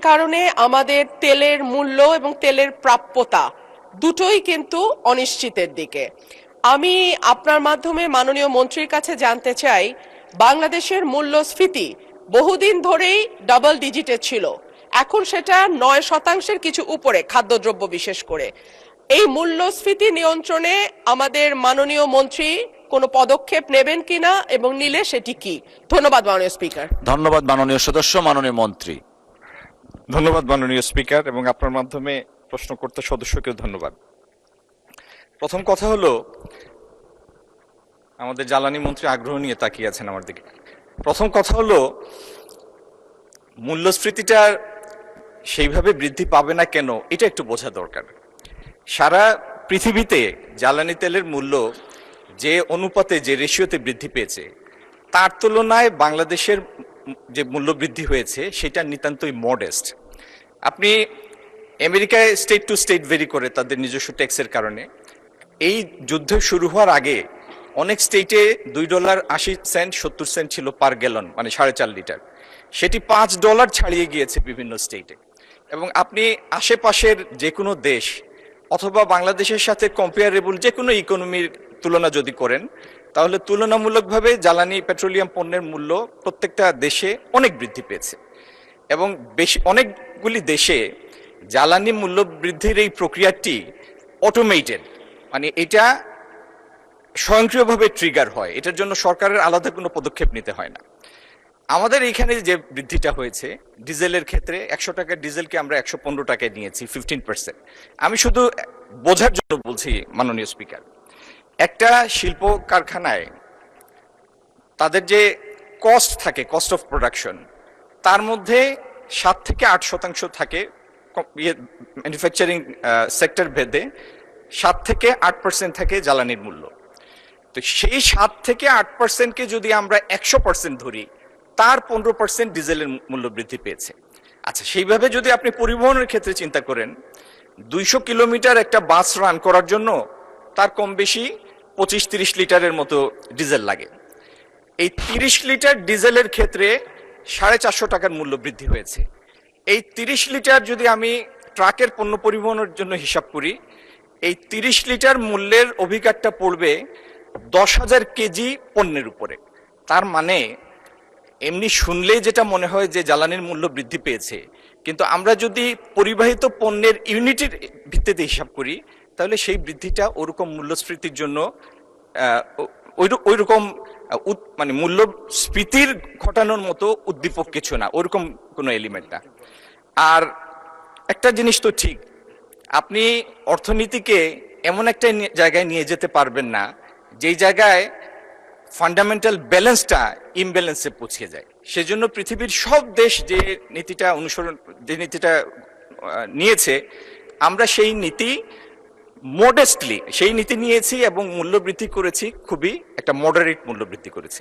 কারণে আমাদের তেলের মূল্য এবং তেলের প্রাপ্যতা দুটোই কিন্তু অনিশ্চিতের দিকে। আমি আপনার মাধ্যমে মাননীয় মন্ত্রীর কাছে জানতে চাই, বাংলাদেশের মূল্যস্ফীতি বহুদিন ধরেই ডাবল ডিজিটে ছিল, এখন সেটা 9% কিছু উপরে, খাদ্যদ্রব্য বিশেষ করে। এই মূল্যস্ফীতি নিয়ন্ত্রণে আমাদের মাননীয় মন্ত্রী কোনো পদক্ষেপ নেবেন কিনা এবং নিলে সেটি কি? ধন্যবাদ মাননীয় স্পিকার। ধন্যবাদ মাননীয় সদস্য। মাননীয় মন্ত্রী। ধন্যবাদ মাননীয় স্পিকার, এবং আপনার মাধ্যমে প্রশ্ন করতে সদস্যকেও ধন্যবাদ। প্রথম কথা হলো, আমাদের জ্বালানি মন্ত্রী আগ্রহ নিয়ে তাকিয়ে আছেন আমার দিকে। প্রথম কথা হলো, মূল্যস্ফীতিটা সেইভাবে বৃদ্ধি পাবে না কেন এটা একটু বোঝা দরকার। সারা পৃথিবীতে জ্বালানি তেলের মূল্য যে অনুপাতে, যে রেশিওতে বৃদ্ধি পেয়েছে, তার তুলনায় বাংলাদেশের যে মূল্য বৃদ্ধি হয়েছে সেটা নিতান্তই মডেস্ট। আপনি আমেরিকায় স্টেট টু স্টেট ভেরি করে তাদের নিজস্ব ট্যাক্সের কারণে। এই যুদ্ধ শুরু হওয়ার আগে অনেক স্টেটে $2.80 70 ছিল পার গ্যালন, মানে 4.5 লিটার। সেটি $5 ছাড়িয়ে গিয়েছে বিভিন্ন স্টেটে। এবং আপনি আশেপাশের যে কোনো দেশ অথবা বাংলাদেশের সাথে কম্পেয়ারেবল যে কোনো ইকোনমির তুলনা যদি করেন, তাহলে তুলনামূলকভাবে জ্বালানি পেট্রোলিয়াম পণ্যের মূল্য প্রত্যেকটা দেশে অনেক বৃদ্ধি পেয়েছে। এবং অনেকগুলি দেশে জ্বালানি মূল্য বৃদ্ধির এই প্রক্রিয়াটি অটোমেটেড, মানে এটা স্বয়ংক্রিয়ভাবে ট্রিগার হয়, এটার জন্য সরকারের আলাদা কোনো পদক্ষেপ নিতে হয় না। আমাদের এইখানে যে বৃদ্ধিটা হয়েছে ডিজেলের ক্ষেত্রে, 100 টাকার ডিজেলকে আমরা 115 টাকায় নিয়েছি, 15%। আমি শুধু বোঝার জন্য বলছি মাননীয় স্পিকার, একটা শিল্প কারখানায় তাদের যে কস্ট থাকে, কস্ট অফ প্রোডাকশন, তার মধ্যে 7 থেকে 8% থাকে ম্যানুফ্যাকচারিং সেক্টর ভেদে, 7 থেকে 8% থাকে জ্বালানির মূল্য। তো সেই 7 থেকে 8%কে যদি আমরা 100% ধরি, তার 15% ডিজেলের মূল্য বৃদ্ধি পেয়েছে। আচ্ছা, সেইভাবে যদি আপনি পরিবহনের ক্ষেত্রে চিন্তা করেন, 200 কিলোমিটার একটা বাস রান করার জন্য তার কম বেশি 25-30 লিটারের মতো ডিজেল লাগে। এই 30 লিটার ডিজেলের ক্ষেত্রে 450 টাকার মূল্য বৃদ্ধি হয়েছে। এই 30 লিটার যদি আমি ট্রাকের পণ্য পরিবহনের জন্য হিসাব করি, এই 30 লিটার মূল্যের অভিঘাতটা পড়বে 10,000 কেজি পণ্যের উপরে। তার মানে এমনি শুনলেই যেটা মনে হয় যে জ্বালানির মূল্য বৃদ্ধি পেয়েছে, কিন্তু আমরা যদি পরিবাহিত পণ্যের ইউনিটের ভিত্তিতে হিসাব করি, তাহলে সেই বৃদ্ধিটা ওরকম মূল্যস্ফীতির জন্য ওইরকম মানে মূল্যস্ফীতির ঘটানোর মতো উদ্দীপক কিছু না, ওরকম কোনো এলিমেন্ট না। আর একটা জিনিস তো ঠিক, আপনি অর্থনীতিকে এমন একটা জায়গায় নিয়ে যেতে পারবেন না যেই জায়গায় ফান্ডামেন্টাল ব্যালেন্সটা ইমব্যালেন্সে পৌঁছে যায়। সেজন্য পৃথিবীর সব দেশ যে নীতিটা নিয়েছে, আমরা সেই নীতি মডেস্টলি সেই নীতি নিয়েছি এবং মূল্য বৃদ্ধি করেছি, খুবই একটা মডারেট মূল্য বৃদ্ধি করেছি।